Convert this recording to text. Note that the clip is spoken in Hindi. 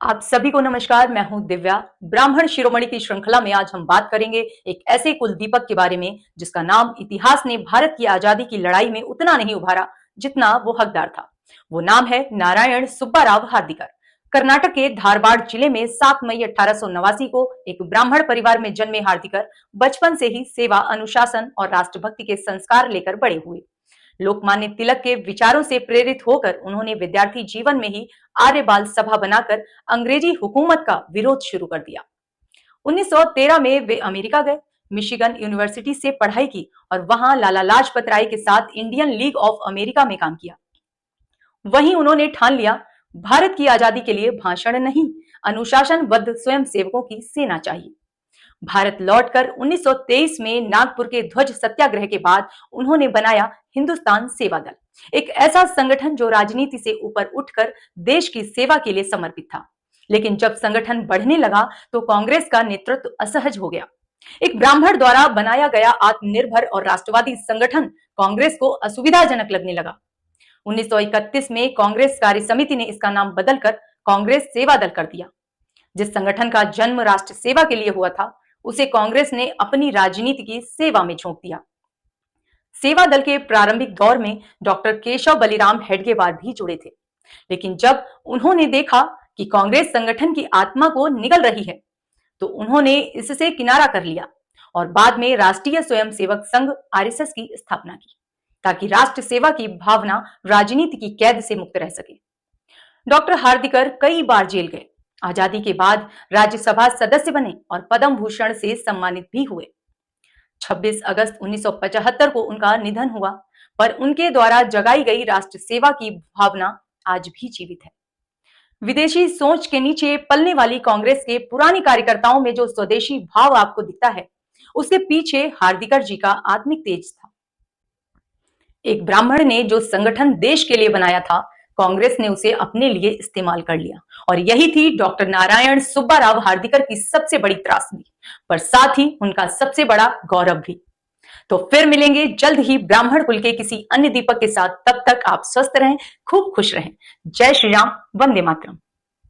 आप सभी को नमस्कार। मैं हूं दिव्या। ब्राह्मण शिरोमणि की श्रृंखला में आज हम बात करेंगे एक ऐसे कुल दीपक के बारे में जिसका नाम इतिहास ने भारत की आजादी की लड़ाई में उतना नहीं उभारा जितना वो हकदार था। वो नाम है नारायण सुब्बाराव हार्दिकर। कर्नाटक के धारवाड़ जिले में 7 मई 1889 को एक ब्राह्मण परिवार में जन्मे हार्दिकर बचपन से ही सेवा, अनुशासन और राष्ट्रभक्ति के संस्कार लेकर बड़े हुए। लोकमान्य तिलक के विचारों से प्रेरित होकर उन्होंने विद्यार्थी जीवन में ही आर्य बाल सभा बनाकर अंग्रेजी हुकूमत का विरोध शुरू कर दिया। 1913 में वे अमेरिका गए, मिशिगन यूनिवर्सिटी से पढ़ाई की और वहां लाला लाजपत राय के साथ इंडियन लीग ऑफ अमेरिका में काम किया। वहीं उन्होंने ठान लिया, भारत की आजादी के लिए भाषण नहीं, अनुशासनबद्ध स्वयंसेवकों की सेना चाहिए। भारत लौटकर 1923 में नागपुर के ध्वज सत्याग्रह के बाद उन्होंने बनाया हिंदुस्तान सेवा दल, एक ऐसा संगठन जो राजनीति से ऊपर उठकर देश की सेवा के लिए समर्पित था। लेकिन जब संगठन बढ़ने लगा तो कांग्रेस का नेतृत्व असहज हो गया। एक ब्राह्मण द्वारा बनाया गया आत्मनिर्भर और राष्ट्रवादी संगठन कांग्रेस को असुविधाजनक लगने लगा। 1931 में कांग्रेस कार्य समिति ने इसका नाम बदलकर कांग्रेस सेवा दल कर दिया। जिस संगठन का जन्म राष्ट्र सेवा के लिए हुआ था उसे कांग्रेस ने अपनी राजनीति की सेवा में झोंक दिया। सेवा दल के प्रारंभिक दौर में डॉक्टर केशव बलिराम हेडगेवार भी जुड़े थे, लेकिन जब उन्होंने देखा कि कांग्रेस संगठन की आत्मा को निगल रही है तो उन्होंने इससे किनारा कर लिया और बाद में राष्ट्रीय स्वयंसेवक संघ आरएसएस की स्थापना की ताकि राष्ट्र सेवा की भावना राजनीति की कैद से मुक्त रह सके। डॉक्टर हार्दिकर कई बार जेल गए, आजादी के बाद राज्यसभा सदस्य बने और पद्म भूषण से सम्मानित भी हुए। 26 अगस्त 1975 को उनका निधन हुआ, पर उनके द्वारा जगाई गई राष्ट्र सेवा की भावना आज भी जीवित है। विदेशी सोच के नीचे पलने वाली कांग्रेस के पुराने कार्यकर्ताओं में जो स्वदेशी भाव आपको दिखता है, उसके पीछे हार्दिकर जी का आत्मिक तेज था। एक ब्राह्मण ने जो संगठन देश के लिए बनाया था, कांग्रेस ने उसे अपने लिए इस्तेमाल कर लिया और यही थी डॉक्टर नारायण सुब्बाराव हार्दिकर की सबसे बड़ी त्रासदी, पर साथ ही उनका सबसे बड़ा गौरव भी। तो फिर मिलेंगे जल्द ही ब्राह्मण कुल के किसी अन्य दीपक के साथ। तब तक आप स्वस्थ रहें, खूब खुश रहें। जय श्री राम, वंदे मातरम।